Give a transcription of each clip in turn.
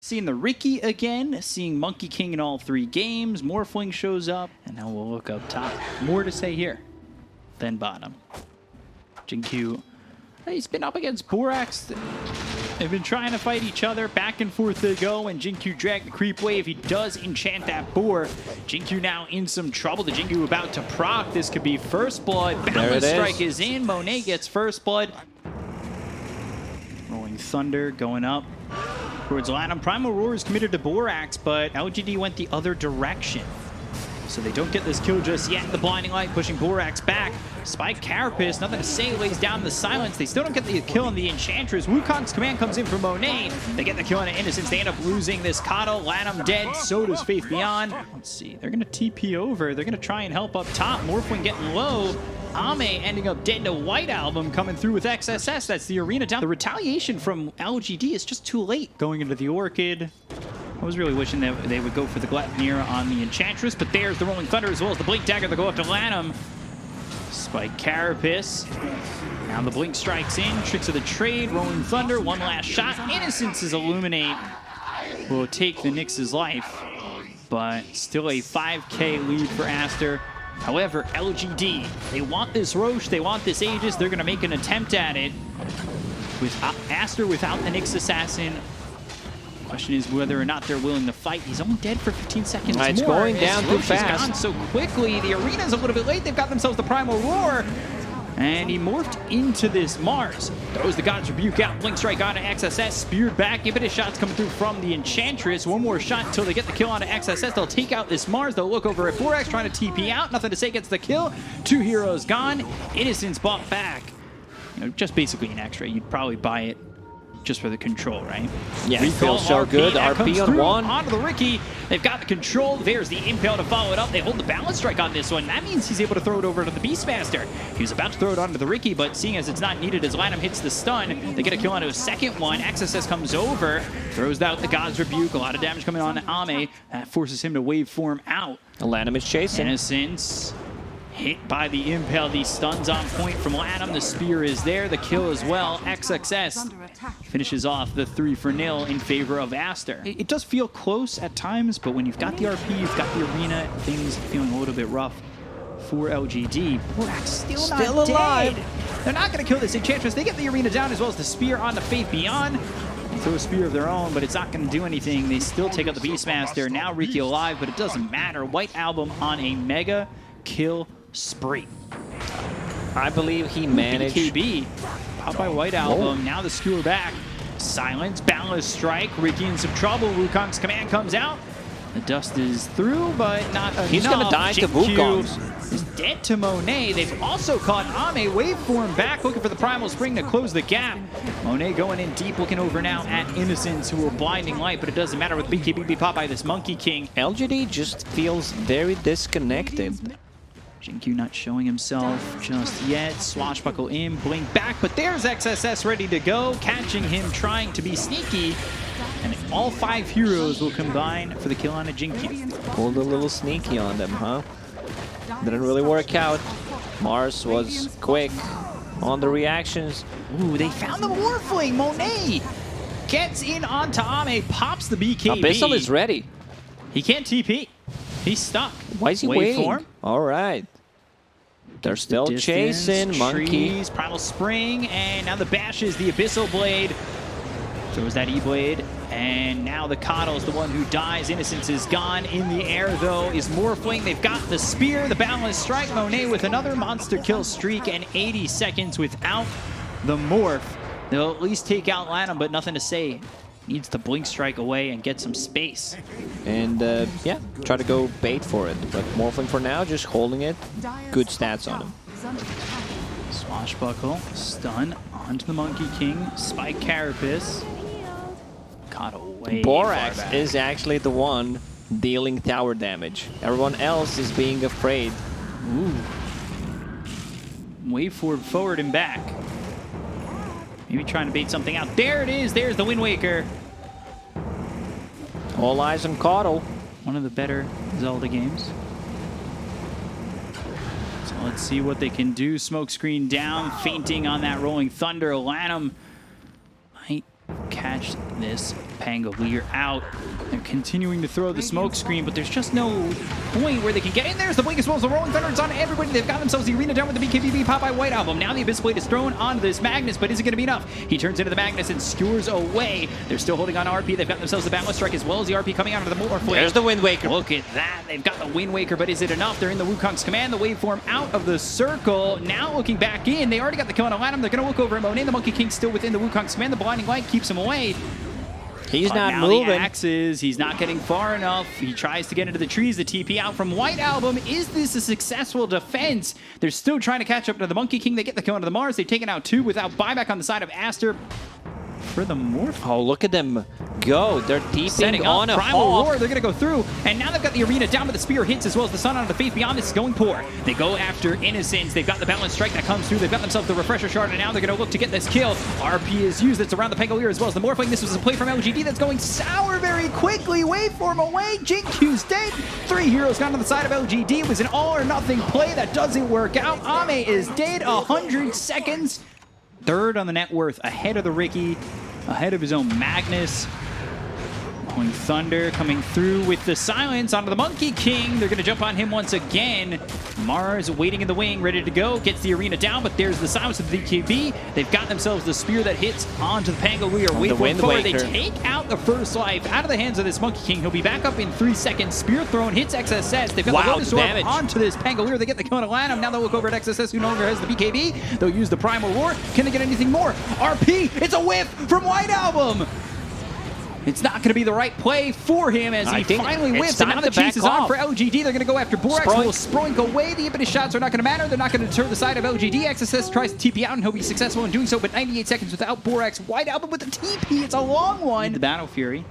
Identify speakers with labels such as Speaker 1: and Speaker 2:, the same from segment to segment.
Speaker 1: Seeing the Ricky again, seeing Monkey King in all 3 games, Morphling shows up, and now we'll look up top. More to say here than bottom. Jinkyu, he's been up against Borax. They've been trying to fight each other, back and forth they go, and Jinkyu dragged the creep wave. He does enchant that boar. Jinkyu now in some trouble. The Jinkyu about to proc. This could be first blood. Balance strike is in. Monet gets first blood. Rolling Thunder going up towards Latam. Primal Roar is committed to Borax, but LGD went the other direction. So they don't get this kill just yet. The Blinding Light pushing Borax back. Spike Carapace, nothing to say, lays down the silence. They still don't get the kill on the Enchantress. Wukong's command comes in from Monet. They get the kill on an Innocence. They end up losing this Coddle. Latam dead, so does Faith Beyond. Let's see, they're gonna TP over. They're gonna try and help up top. Morphling getting low. Ame ending up dead to White Album, coming through with XSS. That's the arena down. The retaliation from LGD is just too late going into the Orchid. I was really wishing that they would go for the Gleipnir on the Enchantress, but there's the Rolling Thunder as well as the Blink Dagger that go up to Latam. Spike Carapace. Now the Blink strikes in. Tricks of the Trade. Rolling Thunder. One last shot. Innocence is Illuminate. Will take the Nyx's life, but still a 5K lead for Aster. However, LGD, they want this Roche. They want this Aegis. They're going to make an attempt at it. With Aster without the Nyx Assassin. Question is whether or not they're willing to fight. He's only dead for 15 seconds more.
Speaker 2: It's going down too fast.
Speaker 1: Gone so quickly. The arena's a little bit late. They've got themselves the Primal Roar. And he morphed into this Mars. Throws the God's Rebuke out. Blink Strike onto XSS. Speared back. Impetus shots coming through from the Enchantress. One more shot until they get the kill onto XSS. They'll take out this Mars. They'll look over at Borax trying to TP out. Nothing to say, gets the kill. 2 heroes gone. Innocence bought back. You know, just basically an extra. You'd probably buy it just for the control, right?
Speaker 2: Yeah, it feels so good. RP on 1.
Speaker 1: Onto the Ricky. They've got the control. There's the Impale to follow it up. They hold the Balance Strike on this one. That means he's able to throw it over to the Beastmaster. He was about to throw it onto the Ricky, but seeing as it's not needed as Latam hits the stun, they get a kill onto a second one. XSS comes over, throws out the God's Rebuke. A lot of damage coming on Ame. That forces him to wave form out.
Speaker 2: Latam is chasing.
Speaker 1: Innocence. Hit by the Impale, the stuns on point from Latam. The spear is there, the kill as well. XXS finishes off the 3-0 in favor of Aster. It does feel close at times, but when you've got the RP, you've got the arena, things feeling a little bit rough for LGD. Borax still not alive. Dead. They're not going to kill this Enchantress. They get the arena down as well as the spear on the Faith Beyond. They throw a spear of their own, but it's not going to do anything. They still take out the Beastmaster. Now Ricky alive, but it doesn't matter. White Album on a mega kill spree.
Speaker 2: I believe he managed.
Speaker 1: BKB, popped by White Album. Now the skewer back. Silence, Balance Strike. Ricky in some trouble. Wukong's command comes out. The dust is through, but not enough.
Speaker 2: He's going to die to Wukong's.
Speaker 1: Is dead to Monet. They've also caught Ame. Waveform back, looking for the Primal Spring to close the gap. Monet going in deep, looking over now at Innocence, who are Blinding Light, but it doesn't matter with BKB be popped by this Monkey King.
Speaker 2: LGD just feels very disconnected.
Speaker 1: Jinkyu not showing himself just yet. Swashbuckle in, blink back, but there's XSS ready to go, catching him trying to be sneaky. And all 5 heroes will combine for the kill on a Jinkyu.
Speaker 2: Pulled a little sneaky on them, huh? Didn't really work out. Mars was quick on the reactions.
Speaker 1: Ooh, they found the Morphling. Monet gets in onto Ame, pops the BKB.
Speaker 2: Abyssal is ready.
Speaker 1: He can't TP. He's stuck.
Speaker 2: Why is he waiting? All right. They're still chasing. Monkey.
Speaker 1: Trees, Primal Spring, and now the bashes, the Abyssal Blade. Throws that E-Blade, and now the Coddle is the one who dies. Innocence is gone. In the air, though, is Morphling. They've got the Spear, the Balance Strike. Monet with another monster kill streak, and 80 seconds without the Morph. They'll at least take out Latam, but nothing to say. Needs to Blink Strike away and get some space.
Speaker 2: And yeah, try to go bait for it. But Morphling for now, just holding it. Good stats on him.
Speaker 1: Swashbuckle, stun onto the Monkey King. Spike Carapace. Caught away.
Speaker 2: Borax is actually the one dealing tower damage. Everyone else is being afraid.
Speaker 1: Ooh. Wave forward and back. Maybe trying to bait something out. There it is. There's the Wind Waker.
Speaker 2: All eyes on Coddle.
Speaker 1: One of the better Zelda games. So let's see what they can do. Smoke screen down. Fainting on that Rolling Thunder. Latam might catch this Pangolier out. They're continuing to throw the smoke screen, but there's just no point where they can get in. There's the blink as well as the rolling thunder. It's on everybody. They've got themselves the arena down with the BKBB pop by White Album. Now the Abyss Blade is thrown onto this Magnus, but is it going to be enough? He turns into the Magnus and skewers away. They're still holding on to RP. They've got themselves the Balance Strike as well as the RP coming out of the Morph.
Speaker 2: There's the Wind Waker.
Speaker 1: Look at that. They've got the Wind Waker, but is it enough? They're in the Wukong's command. The waveform out of the circle. Now looking back in. They already got the kill on Aladdin. They're going to look over at Monet. The Monkey King still within the Wukong's command. The Blinding Light keeps him away.
Speaker 2: He's not
Speaker 1: now
Speaker 2: moving.
Speaker 1: The axes. He's not getting far enough. He tries to get into the trees. The TP out from White Album. Is this a successful defense? They're still trying to catch up to the Monkey King. They get the kill onto the Mars. They've taken out 2 without buyback on the side of Aster. For the Morph.
Speaker 2: Oh, look at them go. They're TPing on a
Speaker 1: Primal
Speaker 2: Hawk.
Speaker 1: Roar. They're going to go through. And now they've got the arena down, but the spear hits as well as the sun onto the Faith Beyond. This is going poor. They go after Innocence. They've got the Balance Strike that comes through. They've got themselves the Refresher Shard, and now they're going to look to get this kill. RP is used. It's around the Pangolier as well as the Morphling. This was a play from LGD that's going sour very quickly. Waveform away. Jinkyu's dead. 3 heroes gone on the side of LGD. It was an all-or-nothing play that doesn't work out. Ame is dead. 100 seconds. Third on the net worth, ahead of the Ricky. Ahead of his own Magnus. Rolling Thunder coming through with the silence onto the Monkey King. They're going to jump on him once again. Mars waiting in the wing, ready to go. Gets the arena down, but there's the silence of the DKB. They've got themselves the spear that hits onto the Pangolier. Wait for it forward. They take out the first life out of the hands of this Monkey King. He'll be back up in 3 seconds. Spear thrown, hits XSS. They've got the Lotus Orb onto this Pangolier. They get the kill on Alanum. Now they'll look over at XSS, who no longer has the BKB. They'll use the Primal Roar. Can they get anything more? RP, it's a whiff from White Album. It's not going to be the right play for him as he finally whips, and now the chase is on for LGD. They're going to go after Borax, who will Sproink away. The impetus shots are not going to matter. They're not going to deter the side of LGD. XSS tries to TP out, and he'll be successful in doing so, but 98 seconds without Borax. White Album with the TP. It's a long one. The Battle Fury.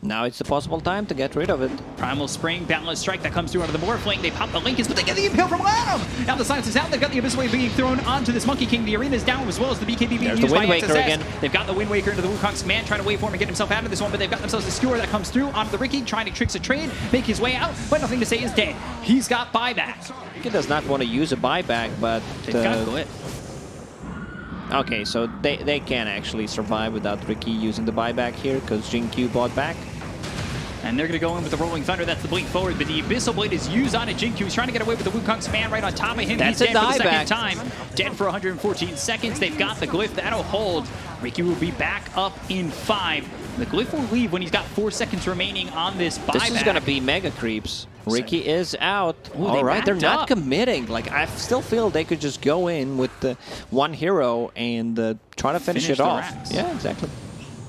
Speaker 2: Now it's the possible time to get rid of it.
Speaker 1: Primal Spring, Boundless Strike that comes through onto the Morphling. They pop the Lincolns, but they get the Impale from Lanham. Now the silence is out. They've got the Abyss Wave being thrown onto this Monkey King. The arena is down as well as the BKB being used by XSS. Again. They've got the Wind Waker into the Wukong's command, trying to wait for him and get himself out of this one, but they've got themselves a Skewer that comes through onto the Ricky, trying to tricks a trade, make his way out, but nothing to say is dead. He's got buyback.
Speaker 2: Ricky does not want to use a buyback, but
Speaker 1: they've got Glit.
Speaker 2: Okay, so they can actually survive without Ricky using the buyback here because Jinkyu bought back.
Speaker 1: And they're going to go in with the Rolling Thunder. That's the blink forward, but the Abyssal Blade is used on it. Jinkyu is trying to get away with the Wukong's man right on top of him.
Speaker 2: That's
Speaker 1: He's dead for the second
Speaker 2: dieback.
Speaker 1: time. Dead for 114 seconds. They've got the Glyph. That'll hold. Ricky will be back up in 5. The Glyph will leave when he's got 4 seconds remaining on this buyback.
Speaker 2: This is going to be mega creeps. Ricky is out.
Speaker 1: Ooh,
Speaker 2: all right, they're not committing. Like, I still feel they could just go in with the 1 hero and try to finish it off.
Speaker 1: Racks.
Speaker 2: Yeah, exactly.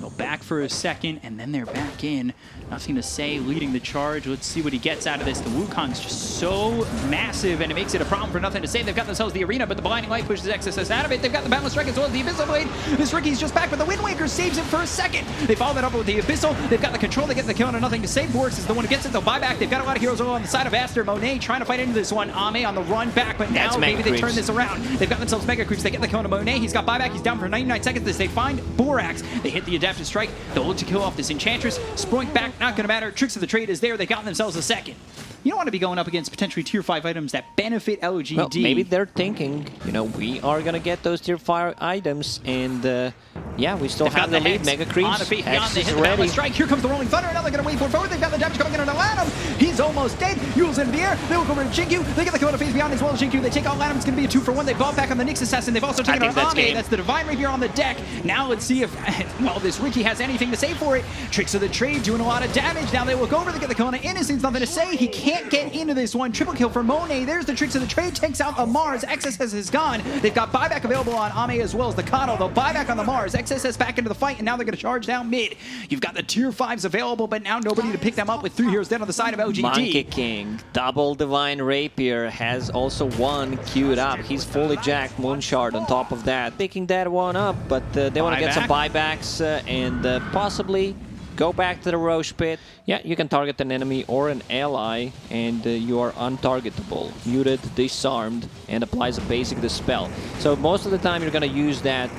Speaker 1: Go back for a second, and then they're back in. Nothing to say, leading the charge. Let's see what he gets out of this. The Wukong's just so massive, and it makes it a problem for nothing to say. They've got themselves the arena, but the Blinding Light pushes XSS out of it. They've got the Boundless Strike as well as the Abyssal Blade. This Ricky's just back, but the Wind Waker saves it for a second. They follow that up with the Abyssal. They've got the control. They get the kill on nothing to say. Borax is the one who gets it. They'll buy back. They've got a lot of heroes on the side of Aster. Monet trying to fight into this one. Ame on the run back, but now maybe they turn this around. They've got themselves Mega Creeps. They get the kill on Monet. He's got buyback. He's down for 99 seconds. As they find Borax. They hit the Adaptive Strike. They'll look to kill off this Enchantress. Sproink back. Not going to matter. Tricks of the Trade is there. They got themselves a second. You don't want to be going up against potentially tier 5 items that benefit LGD.
Speaker 2: Well, maybe they're thinking, you know, we are going to get those tier 5 items, and yeah, we still have the lead. Mega Creeps.
Speaker 1: They hit the Boundless Strike. Here comes the Rolling Thunder. Now they're going to wait for it forward. They've got the damage coming in on Alanum. He's almost dead. Yule's into the air. They look over to Jinkyu. They get the kill on Faith Beyond as well as Jinkyu. They take out Alanum. It's going to be a 2-for-1. They bought back on the Nyx Assassin. They've also taken out Ame. That's the Divine Rapier on the deck. Now let's see if, well, this Ricky has anything to say for it. Tricks of the Trade doing a lot of damage. Now they look over. They get the kill on Innocence. Nothing to say. He can't get into this one. Triple kill for Monet. There's the Tricks of the Trade. Takes out a Mars. XSS is gone. They've got buyback available on Ame as well as the Kano. They'll buy back on the Mars. XSS back into the fight, and now they're going to charge down mid. You've got the tier 5s available, but now nobody to pick them up with 3 heroes dead on the side of LGD.
Speaker 2: Monkey King, double Divine Rapier, has also 1 queued up. He's fully jacked, Moonshard on top of that. Picking that one up, but they want to get some buybacks and possibly Go back to the Roche Pit. Yeah, you can target an enemy or an ally, and you are untargetable. Muted, disarmed, and applies a basic dispel. So most of the time, you're going to use that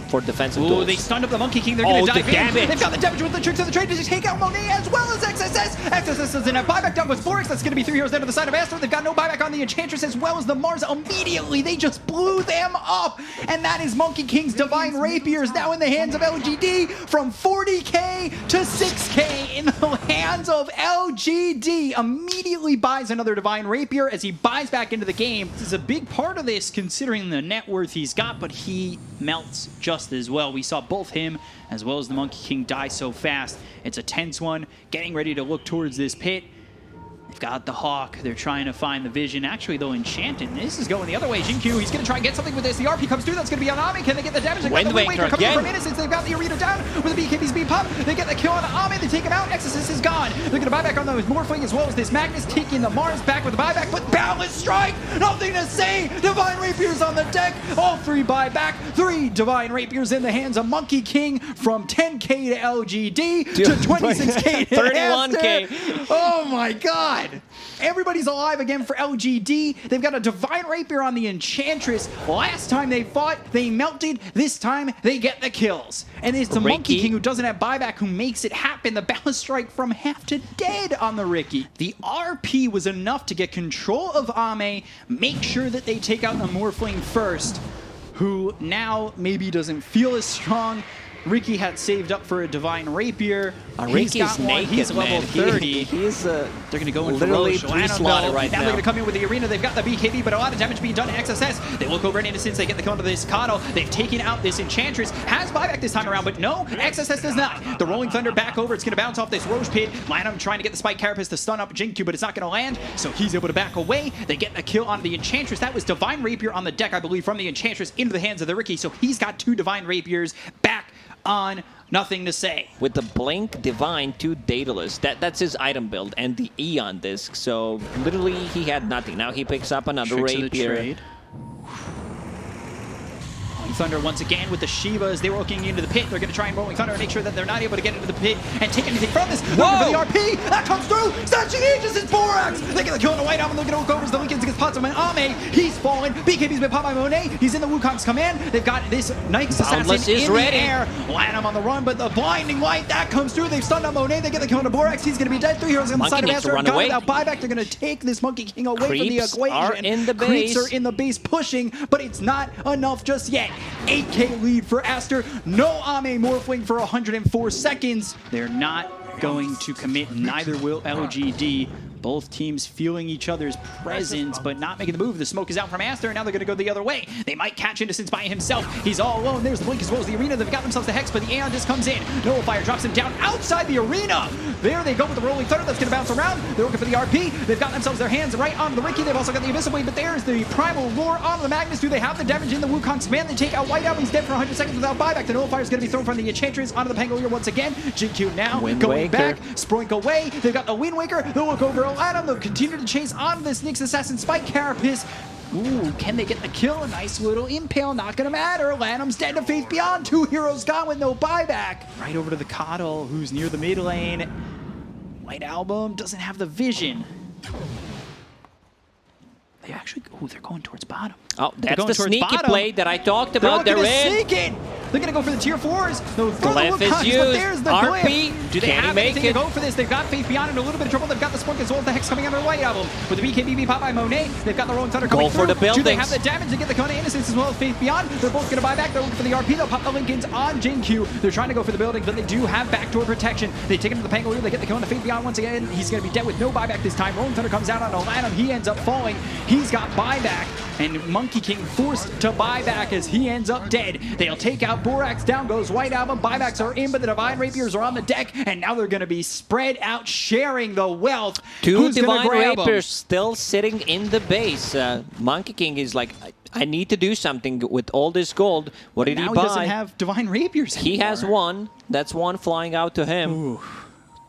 Speaker 2: for defensive tools.
Speaker 1: They stunned up the Monkey King. They're going to dive in.
Speaker 2: Damage.
Speaker 1: They've got the damage with the tricks of the trade to take out Monet as well as XSS. XSS doesn't have buyback. Down goes Forex. That's going to be 3 heroes down to the side of Aster. They've got no buyback on the Enchantress as well as the Mars. Immediately, they just blew them up. And that is Monkey King's Divine Rapiers now in the hands of LGD from 40k to 6k in the hands of LGD. Immediately buys another Divine Rapier as he buys back into the game. This is a big part of this considering the net worth he's got, but he melts just as well. We saw both him as well as the Monkey King die so fast. It's a tense one, getting ready to look towards this pit. They've got the Hawk. They're trying to find the vision. Actually, though, Enchanted. This is going the other way. Jinkyu, he's going to try and get something with this. The RP comes through. That's going to be on Ame. Can they get the damage? They've got the Wind Waker coming in from Innocence. They've got the Arena down with the BKB's beat pop. They get the kill on Ame. They take him out. Exorcist is gone. They're going to buy back on those Morphling as well as this Magnus, taking the Mars back with the buyback. But Boundless Strike! Nothing to say! Divine Rapiers on the deck. All 3 buyback. 3 Divine Rapiers in the hands of Monkey King from 10k to LGD to 26k to
Speaker 2: 31k.
Speaker 1: Oh my god! Everybody's alive again for LGD. They've got a Divine Rapier on the Enchantress. Last time they fought, they melted. This time, they get the kills. And it's the Monkey King who doesn't have buyback who makes it happen. The Balance Strike from half to dead on the Ricky. The RP was enough to get control of Ame, make sure that they take out the Morphling first, who now maybe doesn't feel as strong. Ricky had saved up for a Divine Rapier.
Speaker 2: Ricky's naked,
Speaker 1: he's level 30.
Speaker 2: They're
Speaker 1: going to go in
Speaker 2: literally
Speaker 1: for Roche.
Speaker 2: slotted right now.
Speaker 1: They're going to come in with the Arena. They've got the BKB, but a lot of damage being done to XSS. They look over at Innocence. They get the kill into this Kato. They've taken out this Enchantress. Has buyback this time around, but no, XSS does not. The Rolling Thunder back over. It's going to bounce off this Roche Pit. Lanham trying to get the Spike Carapace to stun up Jinkyu, but it's not going to land, so he's able to back away. They get a kill on the Enchantress. That was Divine Rapier on the deck, I believe, from the Enchantress into the hands of the Ricky, so he's got 2 Divine Rapiers back on Nothing to Say.
Speaker 2: With the Blink Divine to Daedalus, that's his item build, and the Eon disc. So literally he had nothing. Now he picks up another Rapier.
Speaker 1: Thunder once again with the Shivas. They were looking into the pit. They're going to try and Rolling Thunder and make sure that they're not able to get into the pit and take anything from this. Looking for the RP. That comes through. Snatching Aegis is Borax. They get the kill on the White Album. They're going to look over as the Lincolns against Potsdam and Ame. He's fallen. BKB's been popped by Monet. He's in the Wukong's command. They've got this Knight's Assassin in the air. Lanham on the run, but the Blinding Light, that comes through. They've stunned on Monet. They get the kill on the Borax. He's going to be dead. 3 heroes on the side of Aster. Gone without buyback. They're going to take this Monkey King away from the equation.
Speaker 2: Are in the base.
Speaker 1: Creeps are in the base pushing, but it's not enough just yet. 8k lead for Aster. No Ame Morphling for 104 seconds. They're not going to commit. Neither will LGD. Both teams feeling each other's presence, but not making the move. The smoke is out from Aster, and now they're going to go the other way. They might catch Innocence by himself. He's all alone. There's the Blink as well as the Arena. They've got themselves the Hex, but the Aeon just comes in. Nullifier drops him down outside the Arena. There they go with the Rolling Thunder. That's going to bounce around. They're looking for the RP. They've got themselves their hands right on the Ricky. They've also got the Abyssal Blade, but there's the Primal Roar on the Magnus. Do they have the damage in the Wukong's command? They take out White Album. He's dead for 100 seconds without buyback. The Nullifier is going to be thrown from the Enchantress onto the Pangolier once again. Jinkyu now going back. Sproink away. They've got the Wind Waker. They'll look over Aladdin. They'll continue to chase on this Nyx Assassin Spike Carapace. Ooh, can they get the kill? A nice little impale, not gonna matter. Lanham's dead to Faith Beyond. 2 heroes gone with no buyback. Right over to the Coddle, who's near the mid lane. White Album doesn't have the vision. They actually, oh, they're going towards bottom.
Speaker 2: Oh, that's the sneaky play that I talked about.
Speaker 1: They're sneak in. They're going to go for the tier 4s.
Speaker 2: Glyph is used.
Speaker 1: But there's the
Speaker 2: RP.
Speaker 1: Glyph. Do they have anything to go for this? They've got Faith Beyond in a little bit of trouble. They've got the Spark as well as the Hex coming under the White Album. With the BKB pop by Monet, they've got the Rolling Thunder coming through.
Speaker 2: Go for the buildings.
Speaker 1: Do they have the damage to get the Kona Innocence as well as Faith Beyond? They're both going to buy back. They're looking for the RP. They'll pop the Lincolns on Jinkyu. They're trying to go for the building, but they do have backdoor protection. They take him to the Pangolier. They get the Kona Faith Beyond once again. He's going to be dead with no buyback this time. Rolling Thunder comes out on Aladdin. He ends up falling. He's got buyback. And Monkey King forced to buy back as he ends up dead. They'll take out Borax. Down goes White Album. Buybacks are in, but the Divine Rapiers are on the deck. And now they're going to be spread out, sharing the wealth.
Speaker 2: 2 Divine Rapiers still sitting in the base. Monkey King is like, I need to do something with all this gold. What did he buy?
Speaker 1: Now he doesn't have Divine Rapiers anymore.
Speaker 2: He has 1. That's 1 flying out to him.
Speaker 1: Ooh.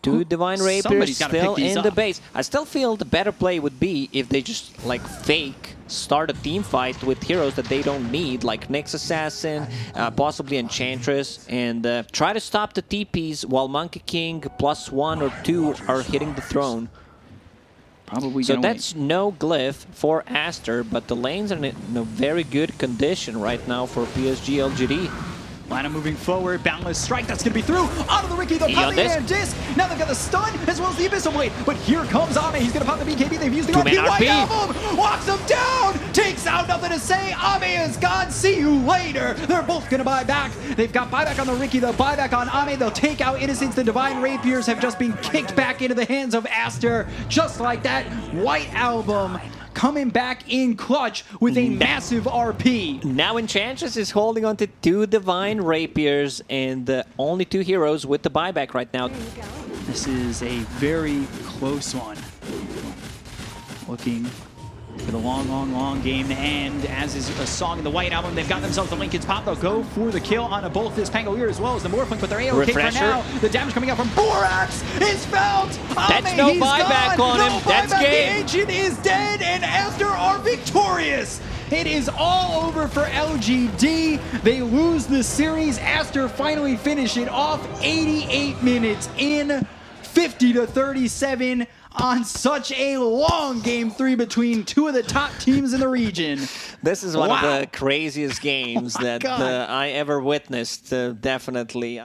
Speaker 2: Two Divine Rapiers
Speaker 1: Somebody's gotta
Speaker 2: still
Speaker 1: pick these
Speaker 2: in the
Speaker 1: up.
Speaker 2: base. I still feel the better play would be if they just like fake start a team fight with heroes that they don't need, like Nyx Assassin, possibly Enchantress, and try to stop the TPs while Monkey King +1 or 2 are hitting the throne.
Speaker 1: Probably
Speaker 2: So
Speaker 1: gonna
Speaker 2: that's no glyph for Aster, but the lanes are in a very good condition right now for PSG.LGD.
Speaker 1: Lana moving forward, Boundless Strike, that's going to be through. Onto the Ricky, the popping and disc. Now they've got the stun as well as the Abyssal Blade. But here comes Ame, he's going to pop the BKB. They've used the RP. White Album walks him down, takes out, nothing to say. Ame is gone, see you later. They're both going to buy back. They've got buyback on the Ricky, they'll buy back on Ame. They'll take out Innocence. The Divine Rapiers have just been kicked back into the hands of Aster. Just like that, White Album coming back in clutch with a massive RP.
Speaker 2: Now Enchantress is holding on to 2 Divine Rapiers and only 2 heroes with the buyback right now.
Speaker 1: This is a very close one. Looking for the long game to end, as is a song in the White Album. They've got themselves the Lincoln's Pop. They'll go for the kill on both this Pangolier as well as the Morphling, but they're A-OK for now. The damage coming out from Borax is felt.
Speaker 2: That's no buyback on him. That's game.
Speaker 1: The Ancient is dead, and Aster are victorious. It is all over for LGD. They lose the series. Aster finally finish it off 88 minutes in, 50-37. On such a long Game 3 between 2 of the top teams in the region.
Speaker 2: This is one of the craziest games that I ever witnessed, definitely.